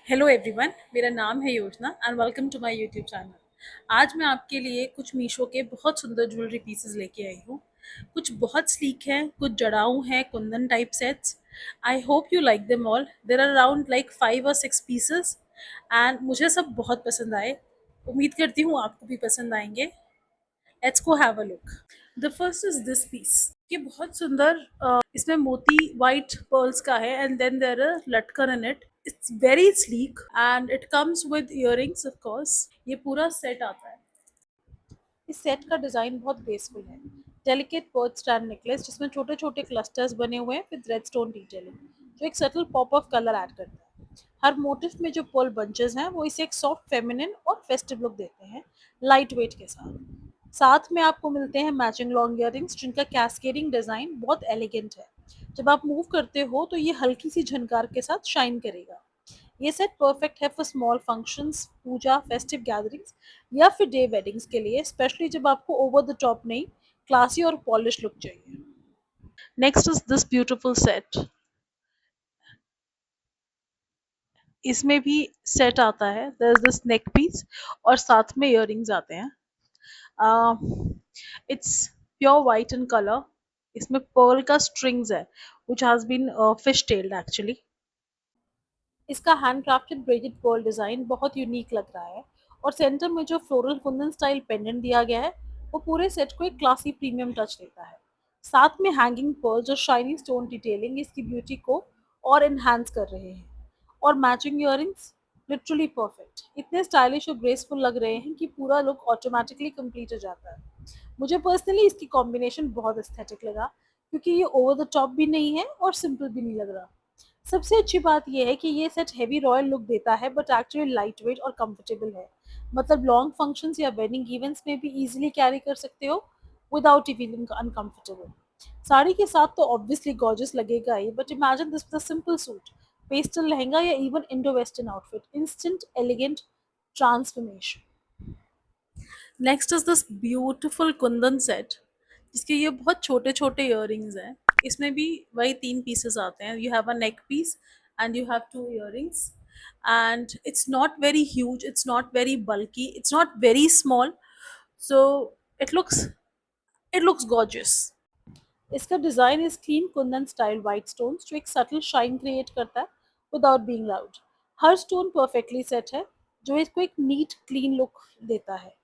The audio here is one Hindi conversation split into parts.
हेलो एवरीवन, मेरा नाम है Yojana and welcome to my YouTube channel. आज मैं आपके लिए कुछ मीशो के बहुत सुंदर ज्वेलरी पीसेस लेके आई हूँ। कुछ बहुत स्लीक हैं, कुछ जड़ाऊ हैं, kundan type sets. I hope you like them all. There are around like 5 or 6 pieces and मुझे सब बहुत पसंद आए। उम्मीद करती हूँ आपको भी पसंद आएंगे। Let's go have a look. The first is this piece. ये बहुत सुंदर, इसमें मोती वाइट पर्ल्स का है एंड देन देयर आर लटकन in it. It's very sleek and it comes with earrings of course. ये पूरा सेट आता है। इस सेट का डिजाइन बहुत ग्रेसफुल है। डेलिकेट पर्ल स्टैंड नेकलेस जिसमें छोटे छोटे क्लस्टर्स बने हुए हैं विद रेड स्टोन डिटेलिंग, जो एक subtle pop of colour add करता है। हर मोटिफ में जो पर्ल बंचेस हैं वो इसे एक सॉफ्ट फेमिनिन और फेस्टिव लुक देते हैं, लाइट वेट के साथ। साथ में आपको मिलते हैं मैचिंग लॉन्ग इयररिंग्स जिनका कैस्केडिंग डिजाइन बहुत एलिगेंट है। जब आप मूव करते हो तो ये हल्की सी झनकार के साथ शाइन करेगा। ये सेट परफेक्ट है for small functions, puja, festive gatherings या फिर डे वेडिंग्स के लिए, स्पेशली जब आपको ओवर द टॉप नहीं, क्लासी और पॉलिश लुक चाहिए। Next is this beautiful set. इसमें भी सेट आता है, there is this neck piece और साथ में इयररिंग्स आते हैं। It's pure white in colour. इसमें पर्ल का स्ट्रिंग्स है which has been fish tailed actually। इसका हैंडक्राफ्टेड ब्रेडेड पर्ल डिज़ाइन बहुत यूनिक लग रहा है और सेंटर में जो फ्लोरल कुंदन स्टाइल पेंडेंट दिया गया है वो पूरे सेट को एक क्लासी प्रीमियम टच देता है। साथ में हैंगिंग पर्ल्स और शाइनी स्टोन डिटेलिंग इसकी ब्यूटी को और इन्हांस कर रहे हैं। और मैचिंग इयररिंग्स लिटरली परफेक्ट, इतने स्टाइलिश और ग्रेसफुल लग रहे हैं कि पूरा लुक ऑटोमेटिकली कंप्लीट हो जाता है। मुझे पर्सनली इसकी कॉम्बिनेशन बहुत एस्थेटिक लगा क्योंकि ये ओवर द टॉप भी नहीं है और सिंपल भी नहीं लग रहा। सबसे अच्छी बात यह है कि ये सेट हेवी रॉयल लुक देता है बट एक्चुअली लाइट वेट और कंफर्टेबल है। मतलब लॉन्ग फंक्शंस या वेडिंग इवेंट्स में भी इजीली कैरी कर सकते हो विदाउट फीलिंग अनकंफर्टेबल। साड़ी के साथ तो ऑब्वियसली गॉर्जियस लगेगा ही, but imagine this with a simple suit, pastel lehenga या even Indo western outfit, instant elegant transformation. Next is this beautiful kundan set जिसके ये बहुत छोटे छोटे इयररिंग्स हैं। इसमें भी वही 3 पीसेस आते हैं। You have a neck piece and you have 2 earrings and it's not very huge, it's not very bulky, it's not very small, so it looks it looks gorgeous. इसका design is clean kundan style white stones जो एक सटल शाइन क्रिएट करता है विदाउट बीइंग लाउड। हर स्टोन परफेक्टली सेट है जो इसको एक नीट क्लीन लुक देता है।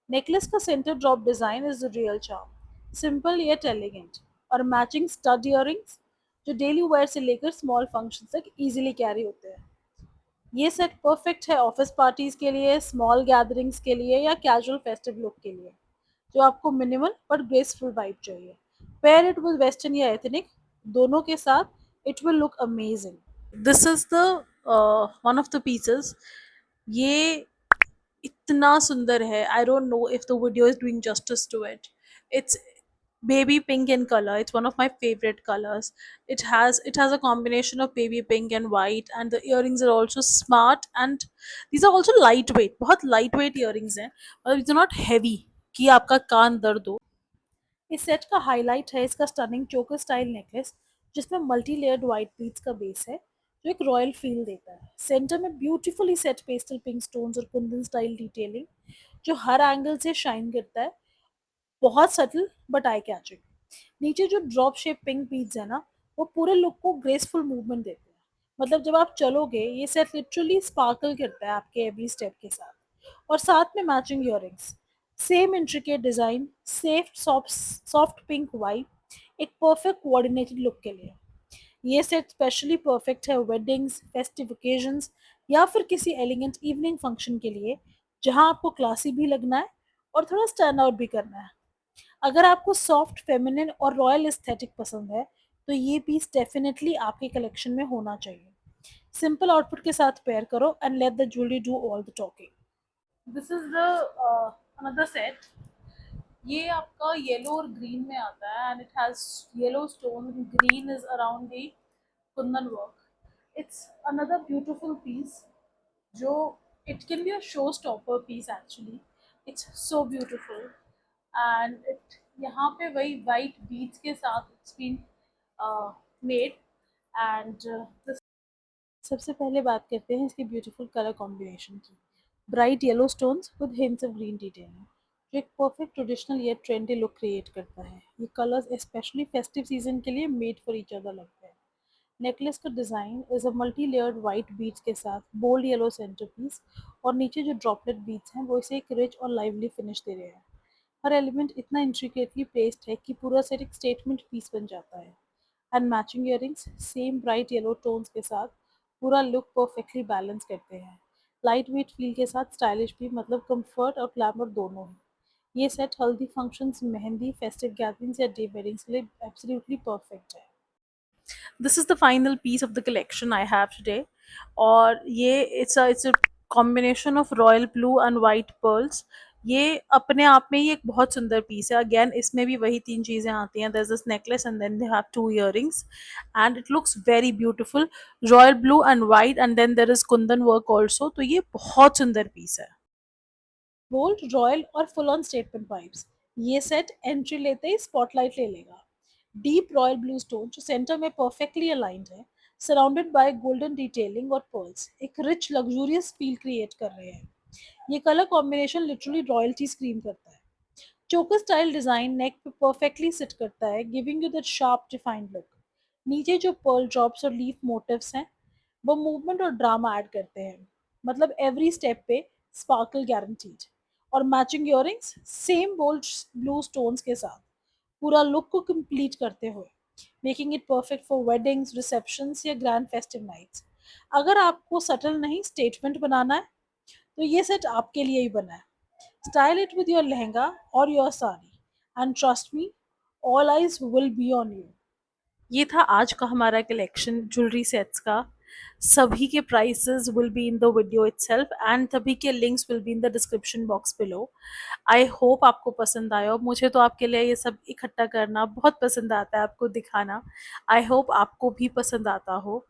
नेकलेस का centre drop design is the real charm, simple yet elegant. और मैचिंग स्टड इयररिंग्स जो डेली वेयर से लेकर स्मॉल फंक्शन तक इजीली कैरी होते हैं। ये सेट परफेक्ट है ऑफिस पार्टीज के लिए, स्मॉल गैदरिंग्स के लिए या कैजुअल फेस्टिव लुक के लिए जो आपको मिनिमल पर ग्रेसफुल वाइब चाहिए। पेयर इट विद वेस्टर्न या एथनिक, दोनों के साथ it will look amazing. This is the one of the pieces. ये इतना सुंदर है, I don't know if the video is doing justice to it. It's baby pink in color. It's one of my favorite colors. It has a combination of baby pink and white, and the earrings are also smart, and these are also lightweight, बहुत lightweight earrings हैं, मतलब it's not heavy कि आपका कान दर्द हो। इस सेट का हाईलाइट है इसका स्टनिंग चोकर स्टाइल नेकलेस जिसमें मल्टी लेयर्ड व्हाइट बीड्स का बेस है जो एक रॉयल फील देता है। सेंटर में beautifully set pastel pink stones और कुंदन स्टाइल डिटेलिंग जो हर एंगल से शाइन करता है, बहुत सटल बट आई कैचिंग। नीचे जो ड्रॉप शेप पिंक बीड्स है ना, वो पूरे लुक को ग्रेसफुल मूवमेंट देते हैं। मतलब जब आप चलोगे ये सेट लिटरली स्पार्कल करता है आपके एवरी स्टेप के साथ। और साथ में matching earrings, same intricate design, safe soft pink vibe, एक परफेक्ट कोऑर्डिनेटेड लुक के लिए। ये सेट स्पेशली परफेक्ट है वेडिंग्स, फेस्टिव ओकेजन्स या फिर किसी एलिगेंट इवनिंग फंक्शन के लिए जहां आपको क्लासी भी लगना है और थोड़ा स्टैंड आउट भी करना है। अगर आपको सॉफ्ट, फेमिनिन और रॉयल एस्थेटिक पसंद है तो ये पीस डेफिनेटली आपके कलेक्शन में होना चाहिए। सिंपल आउटफिट के साथ पेयर करो and let the jewellery do all the talking. This is the another set. ये आपका येलो और ग्रीन में आता है and it has yellow stone, green is around the kundan work. It's another beautiful piece जो it can be a showstopper piece actually. It's so beautiful and it यहाँ पे वही white beads के साथ it's been made and the सबसे पहले बात करते हैं इसकी ब्यूटीफुल कलर कॉम्बिनेशन की। Bright yellow stones with hints of green detailing जो एक परफेक्ट ट्रेडिशनल या ट्रेंडी लुक क्रिएट करता है। ये कलर्स स्पेशली फेस्टिव सीजन के लिए मेड फॉर ईच अदर लगते हैं। नेकलेस का design is a multi layered white beads के साथ बोल्ड येलो सेंटर पीस, और नीचे जो ड्रॉपलेट बीड्स हैं वो इसे एक रिच और लाइवली फिनिश दे रहे हैं। हर एलिमेंट इतना इंट्रिकेटली प्लेस्ड है कि पूरा सेट एक स्टेटमेंट पीस बन जाता है। And matching earrings same bright yellow tones के साथ पूरा लुक परफेक्टली बैलेंस करते हैं। लाइट वेट फील के साथ स्टाइलिश भी, मतलब कंफर्ट और ग्लैमर दोनों ही। ये set haldi functions, mehndi, festive gatherings या डे वेडिंग्स के लिए एब्सोल्युटली परफेक्ट है। This is the final piece of the collection I have today. और ये it's a combination of royal blue and white pearls. ये अपने आप में ही एक बहुत सुंदर पीस है। अगेन इसमें भी वही तीन चीज़ें आती हैं। There is this necklace and then they have two earrings and it looks very beautiful. Royal blue and white and then there is kundan work also. तो ये बहुत सुंदर पीस है। बोल्ड, रॉयल और फुल ऑन स्टेटमेंट वाइब्स। ये सेट एंट्री लेते ही स्पॉटलाइट ले लेगा। डीप रॉयल ब्लू स्टोन जो सेंटर में परफेक्टली अलाइंड है, सराउंडेड बाय गोल्डन डिटेलिंग और पर्ल्स, एक रिच लग्जूरियस फील क्रिएट कर रहे हैं। ये colour combination literally royalty screen करता है। चोकर स्टाइल डिजाइन नेक पे परफेक्टली सिट करता है, giving you that sharp defined look. नीचे जो पर्ल ड्रॉप्स और लीफ मोटिव्स हैं, वो मूवमेंट और ड्रामा ऐड करते हैं, मतलब एवरी स्टेप पे स्पार्कल गारंटीड। और matching earrings same bold blue stones के साथ पूरा लुक को कंप्लीट करते हुए, making it perfect for weddings, receptions या ग्रैंड फेस्टिव नाइट्स। अगर आपको सटल नहीं स्टेटमेंट बनाना है, तो ये सेट आपके लिए ही बना है। Style it with your lehenga और your sari, and trust me, all eyes will be on you. ये था आज का हमारा कलेक्शन ज्वेलरी सेट्स का। सभी के prices will be in the video itself and सभी के links will be in the description box below. I hope आपको पसंद आया हो। मुझे तो आपके लिए ये सब इकट्ठा करना बहुत पसंद आता है, आपको दिखाना। आई होप आपको भी पसंद आता हो।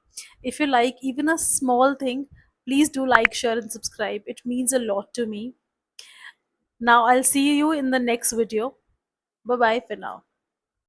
If you like even a small thing, please do like, share and subscribe. It means a lot to me. Now I'll see you in the next video. Bye bye for now.